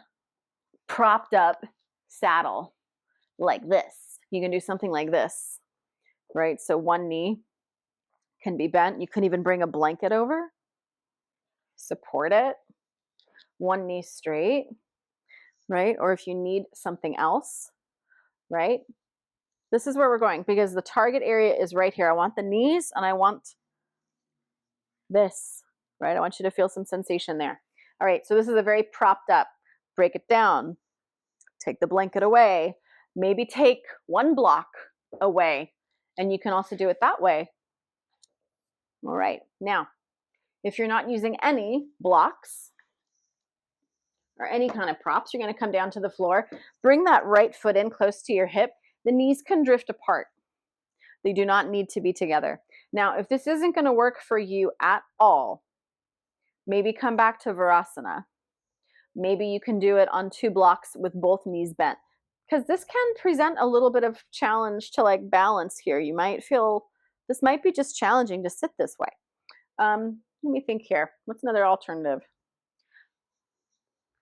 propped up saddle like this. You can do something like this, right? So one knee can be bent. You can even bring a blanket over, support it. One knee straight, right? Or if you need something else, right? This is where we're going because the target area is right here. I want the knees and I want this. right? I want you to feel some sensation there. All right, so this is a very propped up. Break it down. Take the blanket away. Maybe take one block away, and you can also do it that way. All right, now, if you're not using any blocks or any kind of props, you're going to come down to the floor. Bring that right foot in close to your hip. The knees can drift apart. They do not need to be together. Now, if this isn't going to work for you at all, maybe come back to Virasana. Maybe you can do it on 2 blocks with both knees bent, because this can present a little bit of challenge to like balance here. You might feel this might be just challenging to sit this way. Let me think here. What's another alternative?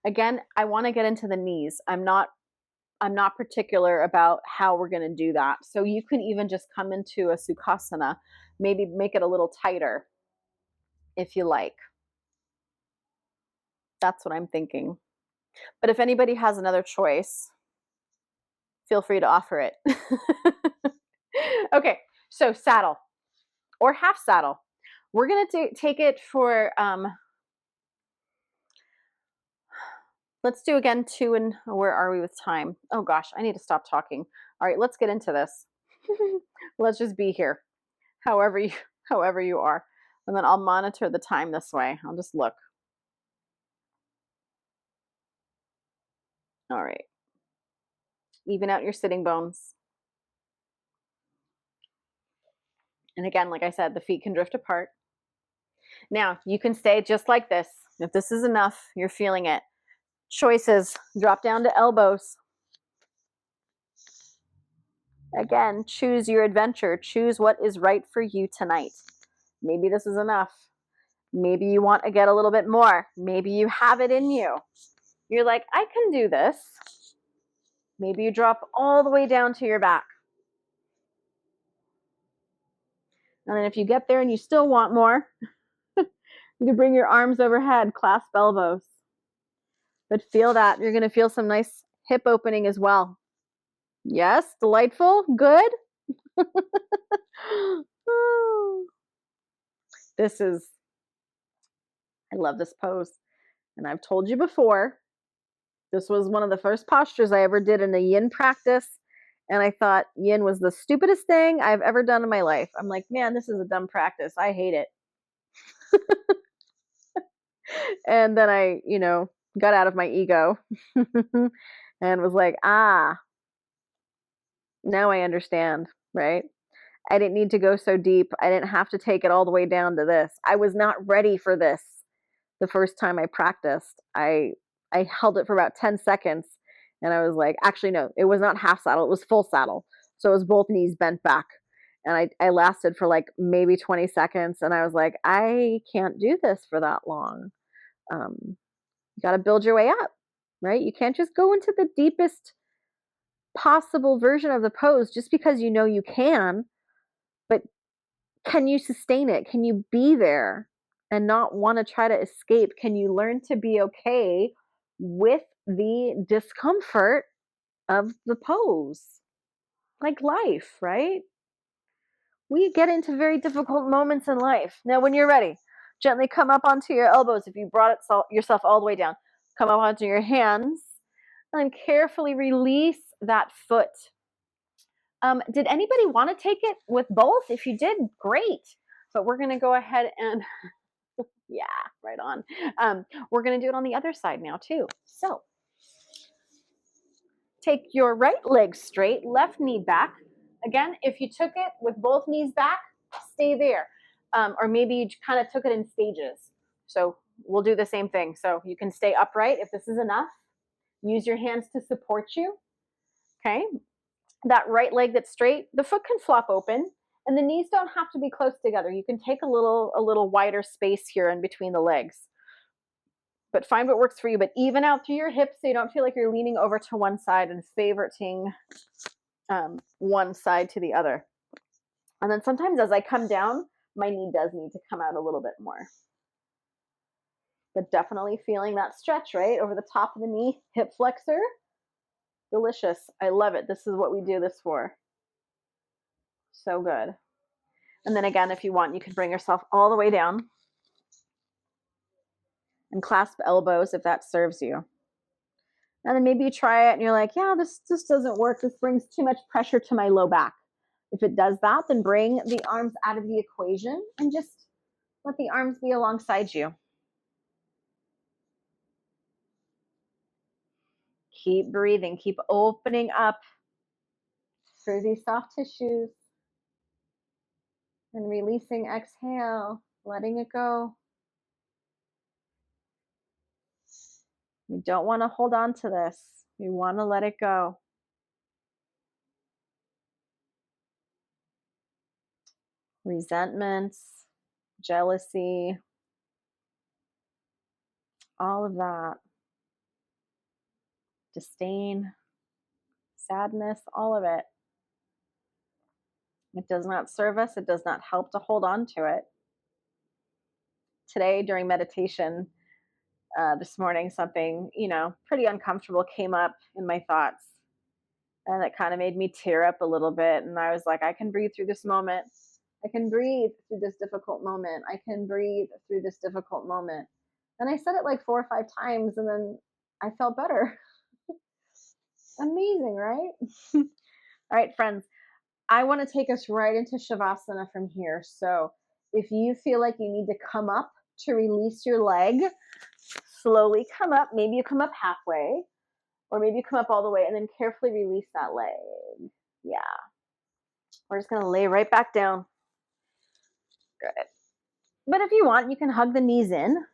Again, I want to get into the knees. I'm not particular about how we're going to do that. So you can even just come into a Sukhasana, maybe make it a little tighter if you like. That's what I'm thinking. But if anybody has another choice, feel free to offer it. Okay, so saddle or half saddle. We're going to take it for, let's do again 2 and where are we with time? Oh gosh, I need to stop talking. All right, let's get into this. Let's just be here, however you are. And then I'll monitor the time this way. I'll just look. All right. Even out your sitting bones. And again, like I said, the feet can drift apart. Now, you can stay just like this. If this is enough, you're feeling it. Choices. Drop down to elbows. Again, choose your adventure. Choose what is right for you tonight. Maybe this is enough. Maybe you want to get a little bit more. Maybe you have it in you. You're like, I can do this. Maybe you drop all the way down to your back. And then if you get there and you still want more, you can bring your arms overhead, clasp elbows. But feel that. You're going to feel some nice hip opening as well. Yes, delightful, good. I love this pose. And I've told you before, this was one of the first postures I ever did in a yin practice. And I thought yin was the stupidest thing I've ever done in my life. I'm like, man, this is a dumb practice. I hate it. And then I, got out of my ego and was like, now I understand, right? I didn't need to go so deep. I didn't have to take it all the way down to this. I was not ready for this the first time I practiced. I held it for about 10 seconds and I was like, actually, no, it was not half saddle. It was full saddle. So it was both knees bent back. And I lasted for like maybe 20 seconds. And I was like, I can't do this for that long. You got to build your way up, right? You can't just go into the deepest possible version of the pose just because you know you can, but can you sustain it? Can you be there and not want to try to escape? Can you learn to be okay with the discomfort of the pose? Like life, right? We get into very difficult moments in life. Now, when you're ready, gently come up onto your elbows. If you brought yourself all the way down, come up onto your hands and carefully release that foot. Did anybody want to take it with both? If you did, great. But we're going to go ahead and, yeah, right on. We're going to do it on the other side now too. So take your right leg straight, left knee back. Again, if you took it with both knees back, stay there. Or maybe you kind of took it in stages. So we'll do the same thing. So you can stay upright if this is enough. Use your hands to support you. Okay. That right leg that's straight, the foot can flop open and the knees don't have to be close together. You can take a little wider space here in between the legs. But find what works for you, but even out through your hips so you don't feel like you're leaning over to one side and favoriting one side to the other. And then sometimes as I come down, my knee does need to come out a little bit more. But definitely feeling that stretch, right? Over the top of the knee, hip flexor. Delicious. I love it. This is what we do this for. So good. And then again, if you want, you can bring yourself all the way down. and clasp elbows if that serves you. And then maybe you try it and you're like, yeah, this doesn't work. This brings too much pressure to my low back. If it does that, then bring the arms out of the equation and just let the arms be alongside you. Keep breathing, keep opening up through these soft tissues and releasing, exhale, letting it go. We don't want to hold on to this. We want to let it go. Resentments, jealousy, all of that. Disdain, sadness, all of it. It does not serve us. It does not help to hold on to it. Today, during meditation, this morning, something, pretty uncomfortable came up in my thoughts. And it kind of made me tear up a little bit. And I was like, I can breathe through this moment. I can breathe through this difficult moment. I can breathe through this difficult moment. And I said it like 4 or 5 times, and then I felt better. Amazing, right? All right, friends, I want to take us right into Shavasana from here. So if you feel like you need to come up to release your leg, slowly come up. Maybe you come up halfway, or maybe you come up all the way and then carefully release that leg. Yeah. We're just going to lay right back down. Good. But if you want, you can hug the knees in.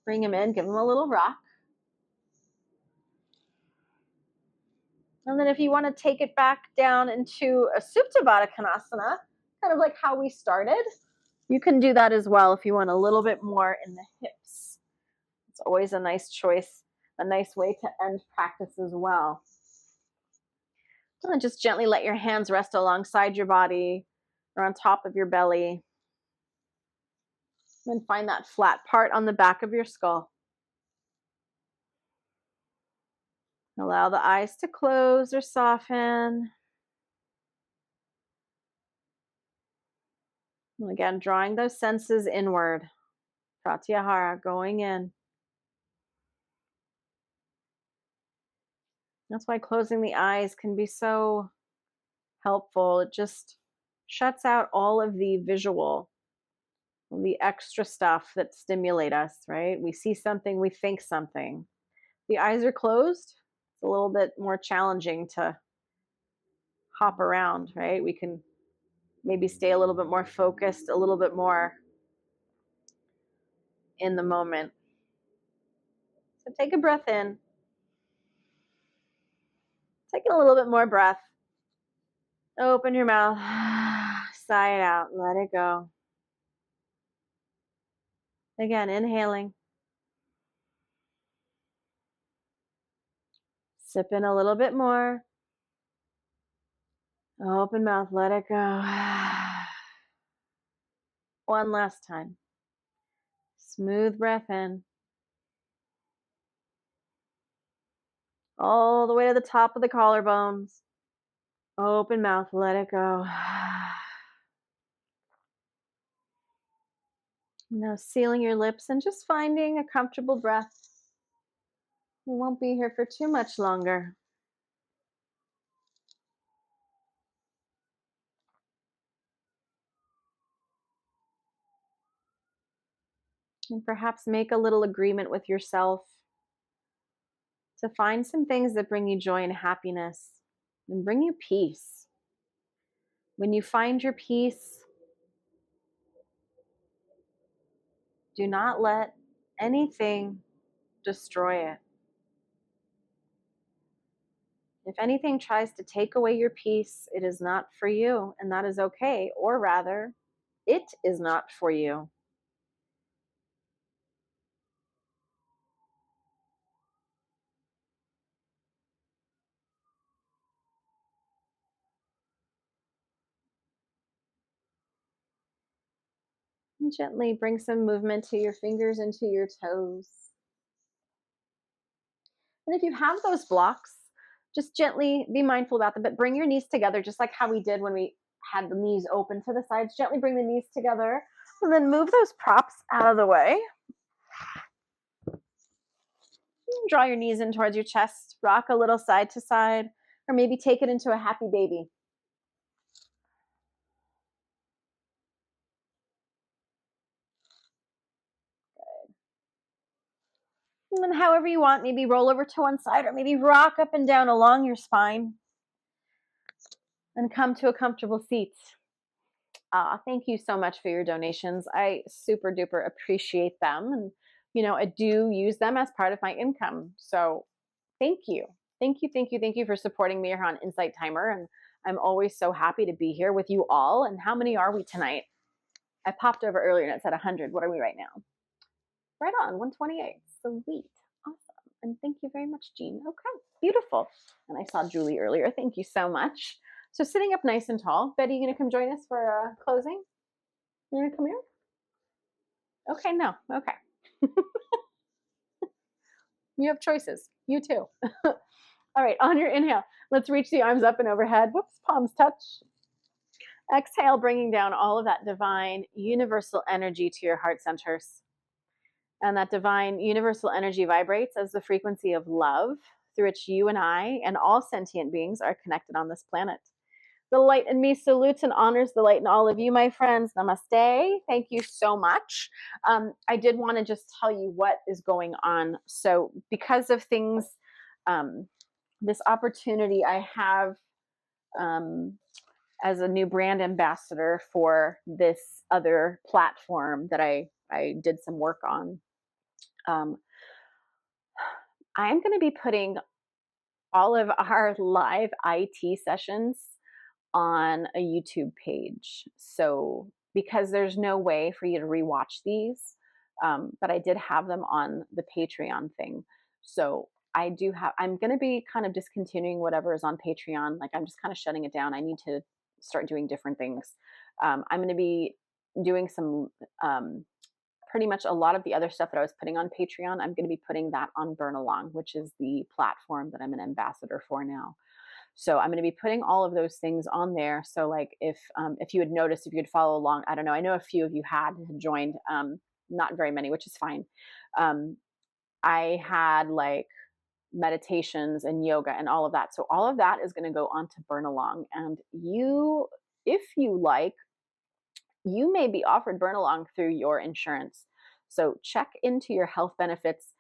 Bring them in. Give them a little rock. And then if you want to take it back down into a Supta Baddha Konasana, kind of like how we started, you can do that as well if you want a little bit more in the hips. It's always a nice choice, a nice way to end practice as well. And then just gently let your hands rest alongside your body or on top of your belly. And find that flat part on the back of your skull. Allow the eyes to close or soften. And again, drawing those senses inward. Pratyahara, going in. That's why closing the eyes can be so helpful. It just shuts out all of the visual, the extra stuff that stimulate us, right? We see something, we think something. The eyes are closed. It's a little bit more challenging to hop around, right? We can maybe stay a little bit more focused, a little bit more in the moment. So take a breath in. Taking a little bit more breath. Open your mouth. Sigh it out. Let it go. Again, inhaling. Sip in a little bit more. Open mouth. Let it go. One last time. Smooth breath in. All the way to the top of the collarbones. Open mouth. Let it go. Now sealing your lips and just finding a comfortable breath. We won't be here for too much longer. And perhaps make a little agreement with yourself to find some things that bring you joy and happiness and bring you peace. When you find your peace, do not let anything destroy it. If anything tries to take away your peace, it is not for you, and that is okay. Or rather, it is not for you. And gently bring some movement to your fingers and to your toes. And if you have those blocks, just gently be mindful about them, but bring your knees together, just like how we did when we had the knees open to the sides. Gently bring the knees together, and then move those props out of the way. Draw your knees in towards your chest, rock a little side to side, or maybe take it into a happy baby. And then however you want, maybe roll over to one side or maybe rock up and down along your spine and come to a comfortable seat. Thank you so much for your donations. I super duper appreciate them. And, I do use them as part of my income. So thank you. Thank you, thank you, thank you for supporting me here on Insight Timer. And I'm always so happy to be here with you all. And how many are we tonight? I popped over earlier and it said 100. What are we right now? Right on, 128. Sweet. Awesome. And thank you very much, Jean. Okay, beautiful. And I saw Julie earlier. Thank you so much. So sitting up nice and tall. Betty, you going to come join us for closing? You going to come here? Okay, no. Okay. You have choices. You too. All right, on your inhale, let's reach the arms up and overhead. Whoops, palms touch. Exhale, bringing down all of that divine universal energy to your heart centers. And that divine universal energy vibrates as the frequency of love through which you and I and all sentient beings are connected on this planet. The light in me salutes and honors the light in all of you, my friends. Namaste. Thank you so much. I did want to just tell you what is going on. So because of things, this opportunity I have as a new brand ambassador for this other platform that I did some work on. I'm going to be putting all of our live IT sessions on a YouTube page. So because there's no way for you to rewatch these, but I did have them on the Patreon thing. So I'm going to be kind of discontinuing whatever is on Patreon. Like I'm just kind of shutting it down. I need to start doing different things. I'm going to be doing some, pretty much a lot of the other stuff that I was putting on Patreon. I'm going to be putting that on Burn Along, which is the platform that I'm an ambassador for now. So I'm going to be putting all of those things on there. So like if you had noticed, if you could follow along, I don't know. I know a few of you had joined, not very many, which is fine. I had like meditations and yoga and all of that. So all of that is going to go on to Burn Along. And you, if you like, you may be offered Burn Along through your insurance. So check into your health benefits.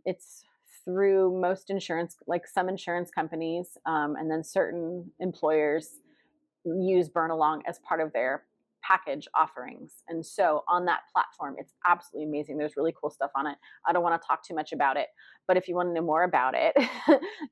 It's through most insurance, like some insurance companies, and then certain employers use Burn Along as part of their package offerings. And so on that platform, it's absolutely amazing. There's really cool stuff on it. I don't want to talk too much about it, but if you want to know more about it,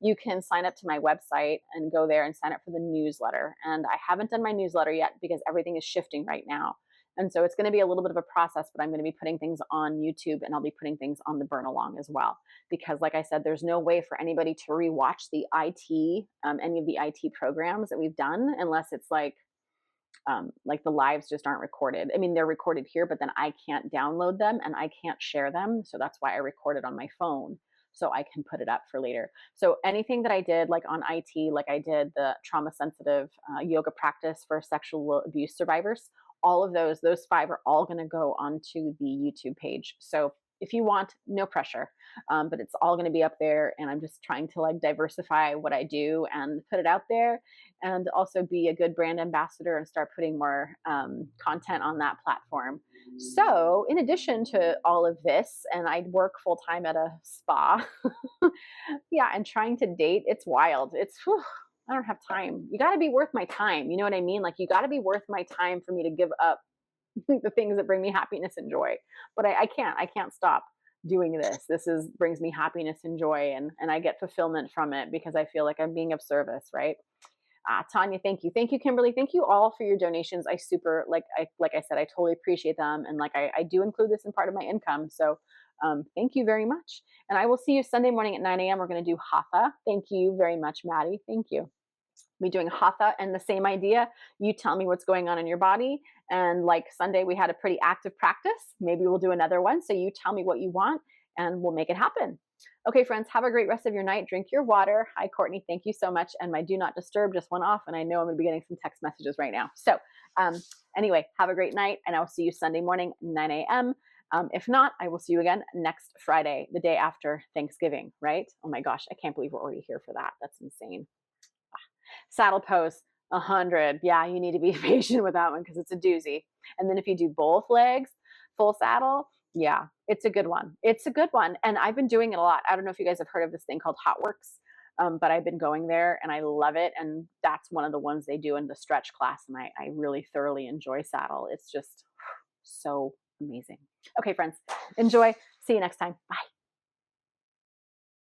you can sign up to my website and go there and sign up for the newsletter. And I haven't done my newsletter yet because everything is shifting right now. And so it's going to be a little bit of a process, but I'm going to be putting things on YouTube and I'll be putting things on the Burn Along as well. Because like I said, there's no way for anybody to rewatch the IT, any of the IT programs that we've done, unless it's like the lives just aren't recorded. I mean, they're recorded here, but then I can't download them and I can't share them. So that's why I record it on my phone so I can put it up for later. So anything that I did like on IT, like I did the trauma sensitive yoga practice for sexual abuse survivors, all of those 5 are all going to go onto the YouTube page. So if you want, no pressure, but it's all going to be up there. And I'm just trying to like diversify what I do and put it out there, and also be a good brand ambassador and start putting more content on that platform. So in addition to all of this, and I work full time at a spa, yeah, and trying to date, it's wild. I don't have time. You got to be worth my time. You know what I mean? Like you got to be worth my time for me to give up the things that bring me happiness and joy. But I can't stop doing this. Brings me happiness and joy, and I get fulfillment from it because I feel like I'm being of service, right? Tanya, thank you. Thank you, Kimberly. Thank you all for your donations. I super, like I said, I totally appreciate them. And like, I do include this in part of my income. So thank you very much. And I will see you Sunday morning at 9 a.m. We're going to do Hatha. Thank you very much, Maddie. Thank you. We're doing Hatha, and the same idea. You tell me what's going on in your body. And like Sunday, we had a pretty active practice. Maybe we'll do another one. So you tell me what you want and we'll make it happen. Okay, friends, have a great rest of your night. Drink your water. Hi, Courtney. Thank you so much. And my do not disturb just went off, and I know I'm going to be getting some text messages right now. So anyway, have a great night, and I'll see you Sunday morning, 9 a.m. If not, I will see you again next Friday, the day after Thanksgiving, right? Oh my gosh, I can't believe we're already here for that. That's insane. Saddle pose, 100. Yeah, you need to be patient with that one because it's a doozy. And then if you do both legs, full saddle, yeah, it's a good one. It's a good one. And I've been doing it a lot. I don't know if you guys have heard of this thing called Hot Works, but I've been going there and I love it. And that's one of the ones they do in the stretch class. And I really thoroughly enjoy saddle. It's just so amazing. Okay, friends, enjoy. See you next time. Bye.